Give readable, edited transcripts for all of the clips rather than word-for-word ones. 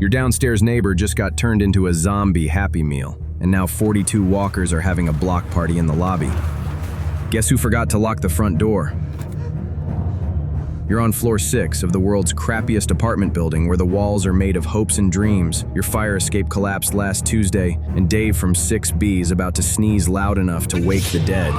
Your downstairs neighbor just got turned into a zombie Happy Meal, and now 42 walkers are having a block party in the lobby. Guess who forgot to lock the front door? You're on floor 6 of the world's crappiest apartment building where the walls are made of hopes and dreams. Your fire escape collapsed last Tuesday, and Dave from 6B is about to sneeze loud enough to wake the dead.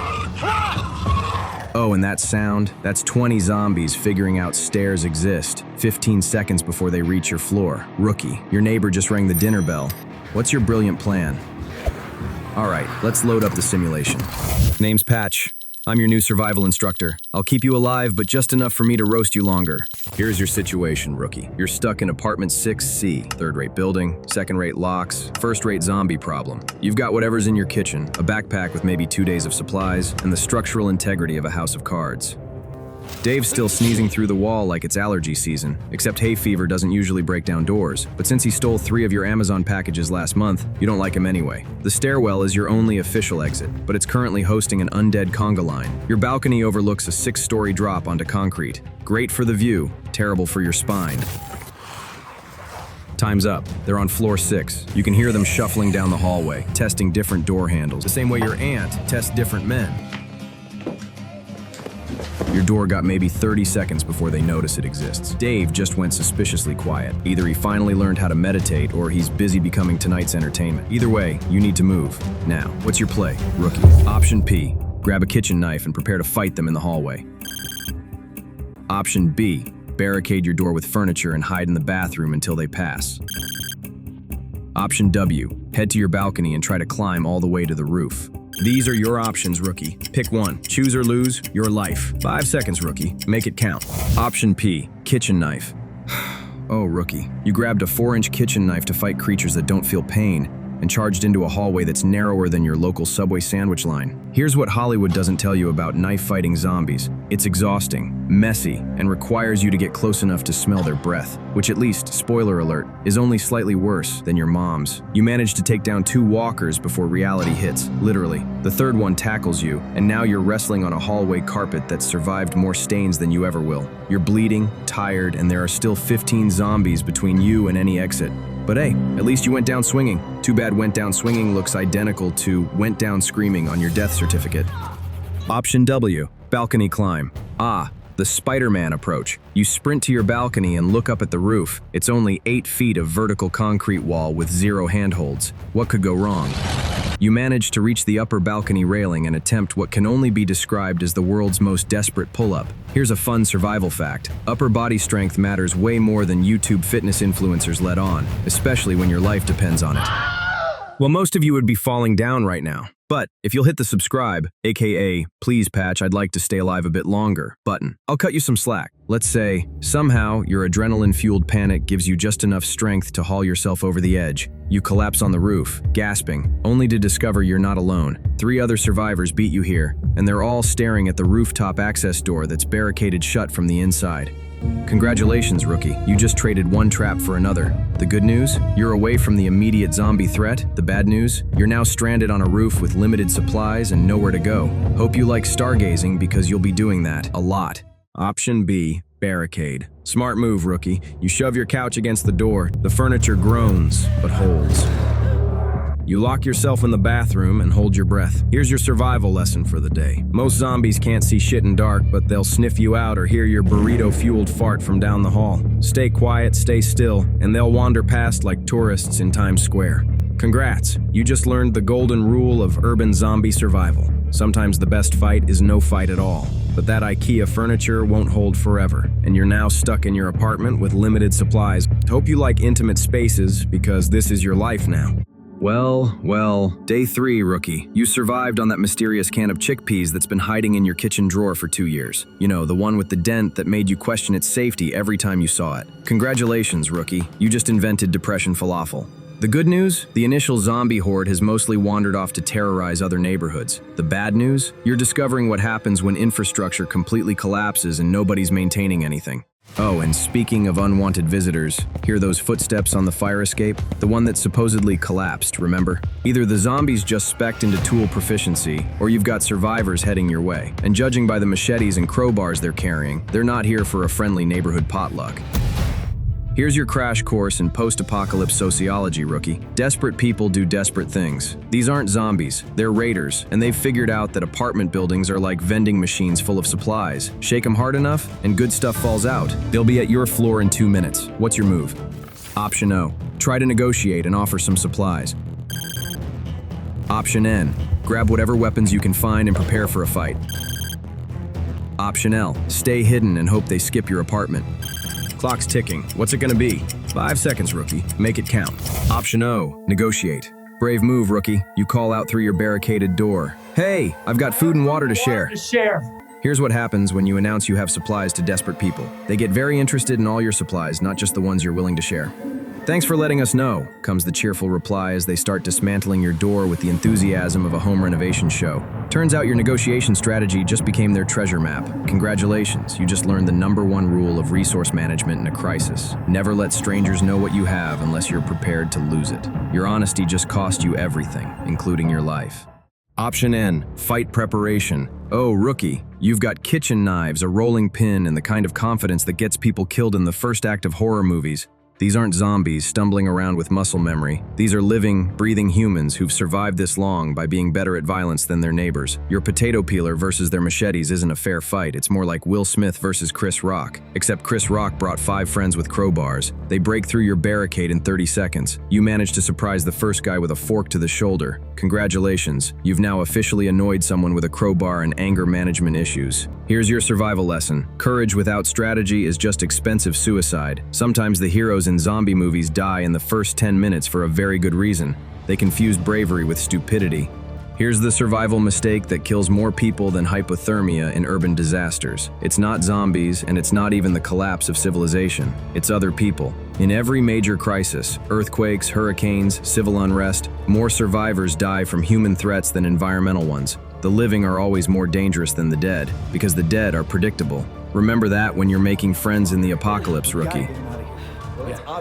Oh, and that sound? That's 20 zombies figuring out stairs exist, 15 seconds before they reach your floor. Rookie, your neighbor just rang the dinner bell. What's your brilliant plan? All right, let's load up the simulation. Name's Patch. I'm your new survival instructor. I'll keep you alive, but just enough for me to roast you longer. Here's your situation, rookie. You're stuck in apartment 6C, third-rate building, second-rate locks, first-rate zombie problem. You've got whatever's in your kitchen, a backpack with maybe 2 days of supplies, and the structural integrity of a house of cards. Dave's still sneezing through the wall like it's allergy season, except hay fever doesn't usually break down doors. But since he stole 3 of your Amazon packages last month, you don't like him anyway. The stairwell is your only official exit, but it's currently hosting an undead conga line. Your balcony overlooks a 6-story drop onto concrete. Great for the view, terrible for your spine. Time's up. They're on floor 6. You can hear them shuffling down the hallway, testing different door handles, the same way your aunt tests different men. Your door got maybe 30 seconds before they notice it exists. Dave just went suspiciously quiet. Either he finally learned how to meditate or he's busy becoming tonight's entertainment. Either way, you need to move. Now, what's your play, rookie? Option P, grab a kitchen knife and prepare to fight them in the hallway. Option B, barricade your door with furniture and hide in the bathroom until they pass. Option W, head to your balcony and try to climb all the way to the roof. These are your options, rookie. Pick one. Choose or lose your life. 5 seconds, rookie. Make it count. Option P, kitchen knife. Oh, rookie. You grabbed a 4-inch kitchen knife to fight creatures that don't feel pain and charged into a hallway that's narrower than your local Subway sandwich line. Here's what Hollywood doesn't tell you about knife-fighting zombies. It's exhausting, messy, and requires you to get close enough to smell their breath, which at least, spoiler alert, is only slightly worse than your mom's. You manage to take down 2 walkers before reality hits, literally. The third one tackles you, and now you're wrestling on a hallway carpet that's survived more stains than you ever will. You're bleeding, tired, and there are still 15 zombies between you and any exit. But hey, at least you went down swinging. Too bad went down swinging looks identical to went down screaming on your death certificate. Option W, balcony climb. Ah, the Spider-Man approach. You sprint to your balcony and look up at the roof. It's only 8 feet of vertical concrete wall with 0 handholds. What could go wrong? You manage to reach the upper balcony railing and attempt what can only be described as the world's most desperate pull-up. Here's a fun survival fact. Upper body strength matters way more than YouTube fitness influencers let on, especially when your life depends on it. Well, most of you would be falling down right now. But if you'll hit the subscribe, aka please Patch, I'd like to stay alive a bit longer button, I'll cut you some slack. Let's say, somehow, your adrenaline-fueled panic gives you just enough strength to haul yourself over the edge. You collapse on the roof, gasping, only to discover you're not alone. 3 other survivors beat you here, and they're all staring at the rooftop access door that's barricaded shut from the inside. Congratulations, rookie. You just traded one trap for another. The good news? You're away from the immediate zombie threat. The bad news? You're now stranded on a roof with limited supplies and nowhere to go. Hope you like stargazing because you'll be doing that a lot. Option B, barricade. Smart move, rookie. You shove your couch against the door. The furniture groans, but holds. You lock yourself in the bathroom and hold your breath. Here's your survival lesson for the day. Most zombies can't see shit in dark, but they'll sniff you out or hear your burrito-fueled fart from down the hall. Stay quiet, stay still, and they'll wander past like tourists in Times Square. Congrats, you just learned the golden rule of urban zombie survival. Sometimes the best fight is no fight at all. But that IKEA furniture won't hold forever, and you're now stuck in your apartment with limited supplies. Hope you like intimate spaces, because this is your life now. Well, day 3, rookie. You survived on that mysterious can of chickpeas that's been hiding in your kitchen drawer for 2 years. You know, the one with the dent that made you question its safety every time you saw it. Congratulations, rookie. You just invented depression falafel. The good news? The initial zombie horde has mostly wandered off to terrorize other neighborhoods. The bad news? You're discovering what happens when infrastructure completely collapses and nobody's maintaining anything. Oh, and speaking of unwanted visitors, hear those footsteps on the fire escape? The one that supposedly collapsed, remember? Either the zombies just spec'd into tool proficiency, or you've got survivors heading your way. And judging by the machetes and crowbars they're carrying, they're not here for a friendly neighborhood potluck. Here's your crash course in post-apocalypse sociology, rookie. Desperate people do desperate things. These aren't zombies, they're raiders, and they've figured out that apartment buildings are like vending machines full of supplies. Shake them hard enough, and good stuff falls out. They'll be at your floor in 2 minutes. What's your move? Option O, try to negotiate and offer some supplies. Option N, grab whatever weapons you can find and prepare for a fight. Option L, stay hidden and hope they skip your apartment. Clock's ticking. What's it gonna be? 5 seconds, rookie. Make it count. Option O, negotiate. Brave move, rookie. You call out through your barricaded door. Hey, I've got food and water to share. Here's what happens when you announce you have supplies to desperate people. They get very interested in all your supplies, not just the ones you're willing to share. Thanks for letting us know, comes the cheerful reply as they start dismantling your door with the enthusiasm of a home renovation show. Turns out your negotiation strategy just became their treasure map. Congratulations, you just learned the #1 rule of resource management in a crisis. Never let strangers know what you have unless you're prepared to lose it. Your honesty just cost you everything, including your life. Option N, fight preparation. Oh, rookie, you've got kitchen knives, a rolling pin, and the kind of confidence that gets people killed in the first act of horror movies. These aren't zombies stumbling around with muscle memory. These are living, breathing humans who've survived this long by being better at violence than their neighbors. Your potato peeler versus their machetes isn't a fair fight. It's more like Will Smith versus Chris Rock. Except Chris Rock brought 5 friends with crowbars. They break through your barricade in 30 seconds. You managed to surprise the first guy with a fork to the shoulder. Congratulations, you've now officially annoyed someone with a crowbar and anger management issues. Here's your survival lesson. Courage without strategy is just expensive suicide. Sometimes the heroes in zombie movies die in the first 10 minutes for a very good reason. They confused bravery with stupidity. Here's the survival mistake that kills more people than hypothermia in urban disasters. It's not zombies, and it's not even the collapse of civilization. It's other people. In every major crisis, earthquakes, hurricanes, civil unrest, more survivors die from human threats than environmental ones. The living are always more dangerous than the dead, because the dead are predictable. Remember that when you're making friends in the apocalypse, rookie.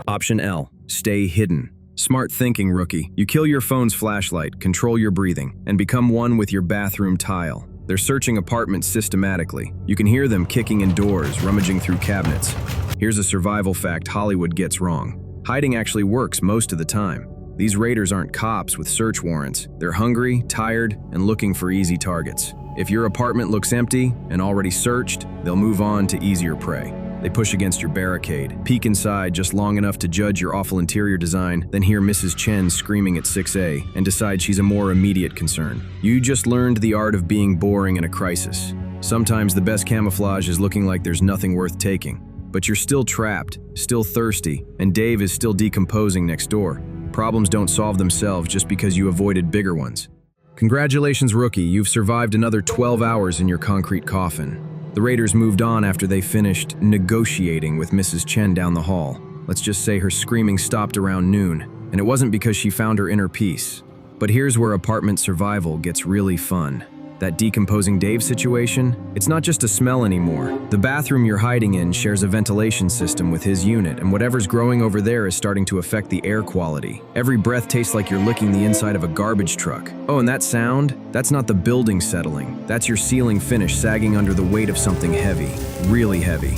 Option L, stay hidden. Smart thinking, rookie. You kill your phone's flashlight, control your breathing, and become one with your bathroom tile. They're searching apartments systematically. You can hear them kicking in doors, rummaging through cabinets. Here's a survival fact Hollywood gets wrong. Hiding actually works most of the time. These raiders aren't cops with search warrants. They're hungry, tired, and looking for easy targets. If your apartment looks empty and already searched, they'll move on to easier prey. They push against your barricade, peek inside just long enough to judge your awful interior design, then hear Mrs. Chen screaming at 6A and decide she's a more immediate concern. You just learned the art of being boring in a crisis. Sometimes the best camouflage is looking like there's nothing worth taking. But you're still trapped, still thirsty, and Dave is still decomposing next door. Problems don't solve themselves just because you avoided bigger ones. Congratulations, rookie, you've survived another 12 hours in your concrete coffin. The raiders moved on after they finished negotiating with Mrs. Chen down the hall. Let's just say her screaming stopped around noon, and it wasn't because she found her inner peace. But here's where apartment survival gets really fun. That decomposing Dave situation, it's not just a smell anymore. The bathroom you're hiding in shares a ventilation system with his unit, and whatever's growing over there is starting to affect the air quality. Every breath tastes like you're licking the inside of a garbage truck. Oh, and that sound? That's not the building settling. That's your ceiling finish sagging under the weight of something heavy, really heavy.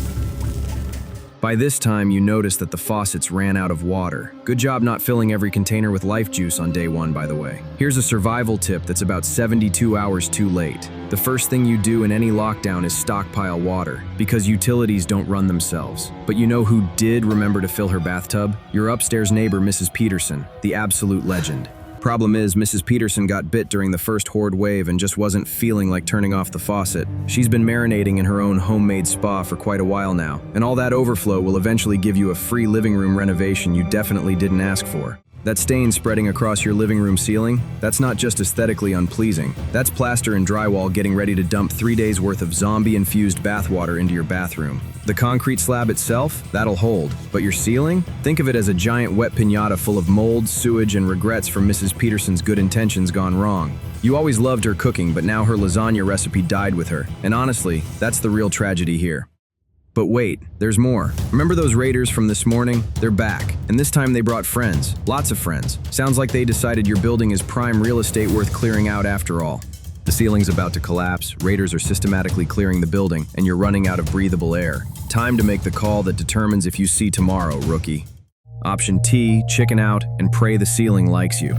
By this time, you notice that the faucets ran out of water. Good job not filling every container with life juice on day 1, by the way. Here's a survival tip that's about 72 hours too late. The first thing you do in any lockdown is stockpile water, because utilities don't run themselves. But you know who did remember to fill her bathtub? Your upstairs neighbor, Mrs. Peterson, the absolute legend. Problem is, Mrs. Peterson got bit during the first horde wave and just wasn't feeling like turning off the faucet. She's been marinating in her own homemade spa for quite a while now, and all that overflow will eventually give you a free living room renovation you definitely didn't ask for. That stain spreading across your living room ceiling, that's not just aesthetically unpleasing. That's plaster and drywall getting ready to dump 3 days worth of zombie-infused bathwater into your bathroom. The concrete slab itself, that'll hold. But your ceiling? Think of it as a giant wet piñata full of mold, sewage, and regrets from Mrs. Peterson's good intentions gone wrong. You always loved her cooking, but now her lasagna recipe died with her. And honestly, that's the real tragedy here. But wait, there's more. Remember those raiders from this morning? They're back, and this time they brought friends. Lots of friends. Sounds like they decided your building is prime real estate worth clearing out after all. The ceiling's about to collapse, raiders are systematically clearing the building, and you're running out of breathable air. Time to make the call that determines if you see tomorrow, rookie. Option T, chicken out and pray the ceiling likes you.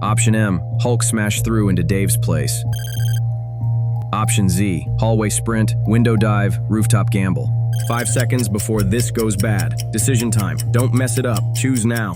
Option M, Hulk smash through into Dave's place. Option Z, hallway sprint, window dive, rooftop gamble. 5 seconds before this goes bad. Decision time. Don't mess it up. Choose now.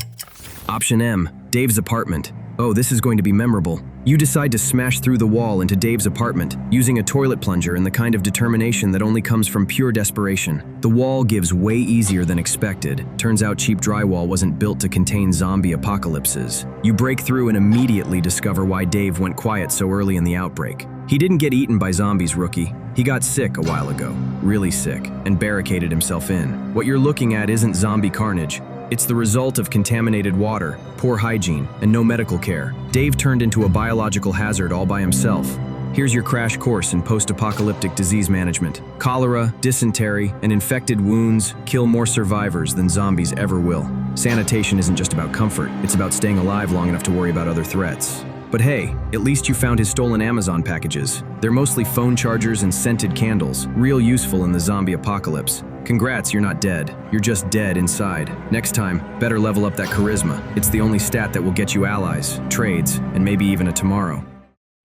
Option M, Dave's apartment. Oh, this is going to be memorable. You decide to smash through the wall into Dave's apartment, using a toilet plunger and the kind of determination that only comes from pure desperation. The wall gives way easier than expected. Turns out cheap drywall wasn't built to contain zombie apocalypses. You break through and immediately discover why Dave went quiet so early in the outbreak. He didn't get eaten by zombies, rookie. He got sick a while ago, really sick, and barricaded himself in. What you're looking at isn't zombie carnage. It's the result of contaminated water, poor hygiene, and no medical care. Dave turned into a biological hazard all by himself. Here's your crash course in post-apocalyptic disease management. Cholera, dysentery, and infected wounds kill more survivors than zombies ever will. Sanitation isn't just about comfort, it's about staying alive long enough to worry about other threats. But hey, at least you found his stolen Amazon packages. They're mostly phone chargers and scented candles, real useful in the zombie apocalypse. Congrats, you're not dead. You're just dead inside. Next time, better level up that charisma. It's the only stat that will get you allies, trades, and maybe even a tomorrow.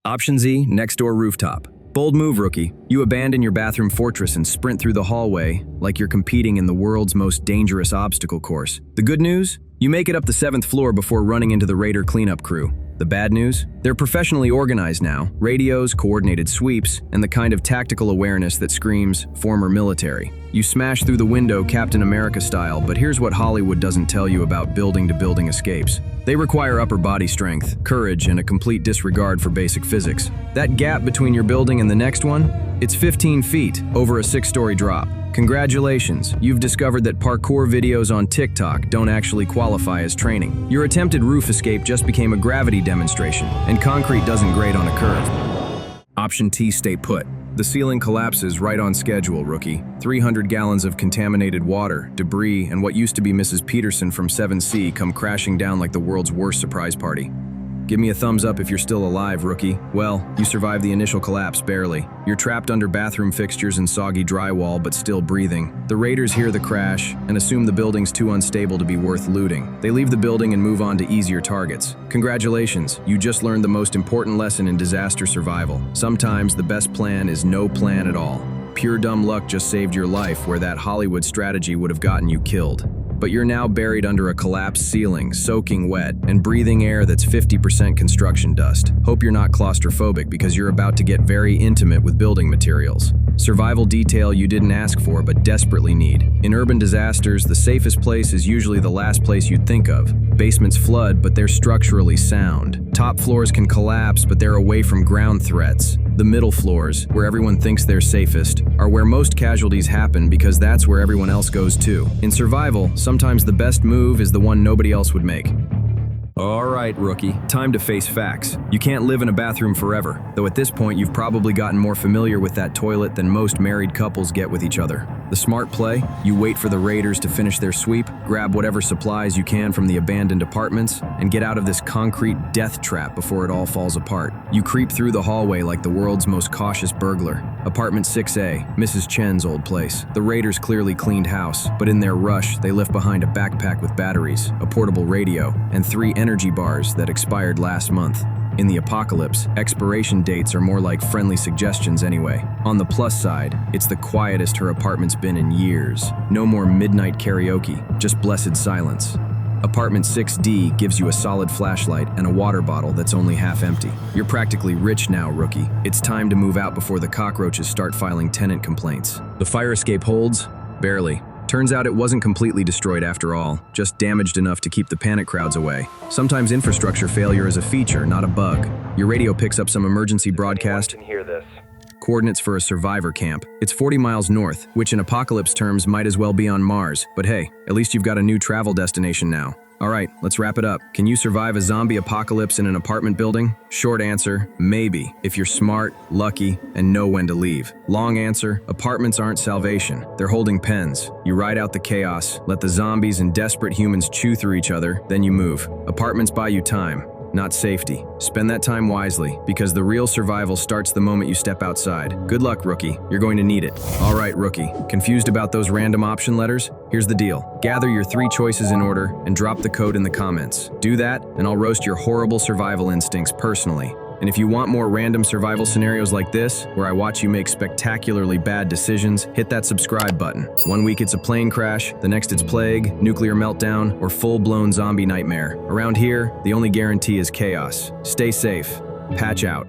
Option Z, next door rooftop. Bold move, rookie. You abandon your bathroom fortress and sprint through the hallway like you're competing in the world's most dangerous obstacle course. The good news? You make it up the 7th floor before running into the raider cleanup crew. The bad news? They're professionally organized now. Radios, coordinated sweeps, and the kind of tactical awareness that screams former military. You smash through the window Captain America style, but here's what Hollywood doesn't tell you about building-to-building escapes. They require upper body strength, courage, and a complete disregard for basic physics. That gap between your building and the next one? It's 15 feet over a 6-story drop. Congratulations, you've discovered that parkour videos on TikTok don't actually qualify as training. Your attempted roof escape just became a gravity demonstration, and concrete doesn't grade on a curve. Option T, stay put. The ceiling collapses right on schedule, rookie. 300 gallons of contaminated water, debris, and what used to be Mrs. Peterson from 7C come crashing down like the world's worst surprise party. Give me a thumbs up if you're still alive, rookie. Well, you survived the initial collapse barely. You're trapped under bathroom fixtures and soggy drywall, but still breathing. The raiders hear the crash and assume the building's too unstable to be worth looting. They leave the building and move on to easier targets. Congratulations, you just learned the most important lesson in disaster survival. Sometimes the best plan is no plan at all. Pure dumb luck just saved your life where that Hollywood strategy would have gotten you killed. But you're now buried under a collapsed ceiling, soaking wet, and breathing air that's 50% construction dust. Hope you're not claustrophobic because you're about to get very intimate with building materials. Survival detail you didn't ask for but desperately need. In urban disasters, the safest place is usually the last place you'd think of. Basements flood, but they're structurally sound. Top floors can collapse, but they're away from ground threats. The middle floors, where everyone thinks they're safest, are where most casualties happen because that's where everyone else goes too. In survival, sometimes the best move is the one nobody else would make. All right, rookie, time to face facts. You can't live in a bathroom forever, though at this point you've probably gotten more familiar with that toilet than most married couples get with each other. The smart play? You wait for the raiders to finish their sweep, grab whatever supplies you can from the abandoned apartments, and get out of this concrete death trap before it all falls apart. You creep through the hallway like the world's most cautious burglar. Apartment 6A, Mrs. Chen's old place. The raiders clearly cleaned house, but in their rush, they left behind a backpack with batteries, a portable radio, and 3 energy bars that expired last month. In the apocalypse, expiration dates are more like friendly suggestions anyway. On the plus side, it's the quietest her apartment's been in years. No more midnight karaoke, just blessed silence. Apartment 6D gives you a solid flashlight and a water bottle that's only half empty. You're practically rich now, rookie. It's time to move out before the cockroaches start filing tenant complaints. The fire escape holds? Barely. Turns out it wasn't completely destroyed after all, just damaged enough to keep the panic crowds away. Sometimes infrastructure failure is a feature, not a bug. Your radio picks up some emergency broadcast. Can hear this. Coordinates for a survivor camp. It's 40 miles north, which in apocalypse terms might as well be on Mars. But hey, at least you've got a new travel destination now. All right, let's wrap it up. Can you survive a zombie apocalypse in an apartment building? Short answer, maybe, if you're smart, lucky, and know when to leave. Long answer, apartments aren't salvation. They're holding pens. You ride out the chaos, let the zombies and desperate humans chew through each other, then you move. Apartments buy you time. not safety. Spend that time wisely, because the real survival starts the moment you step outside. Good luck, rookie. You're going to need it. All right, rookie. Confused about those random option letters? Here's the deal. Gather your 3 choices in order and drop the code in the comments. Do that, and I'll roast your horrible survival instincts personally. And if you want more random survival scenarios like this, where I watch you make spectacularly bad decisions, hit that subscribe button. One week it's a plane crash, the next it's plague, nuclear meltdown, or full-blown zombie nightmare. Around here, the only guarantee is chaos. Stay safe. Patch out.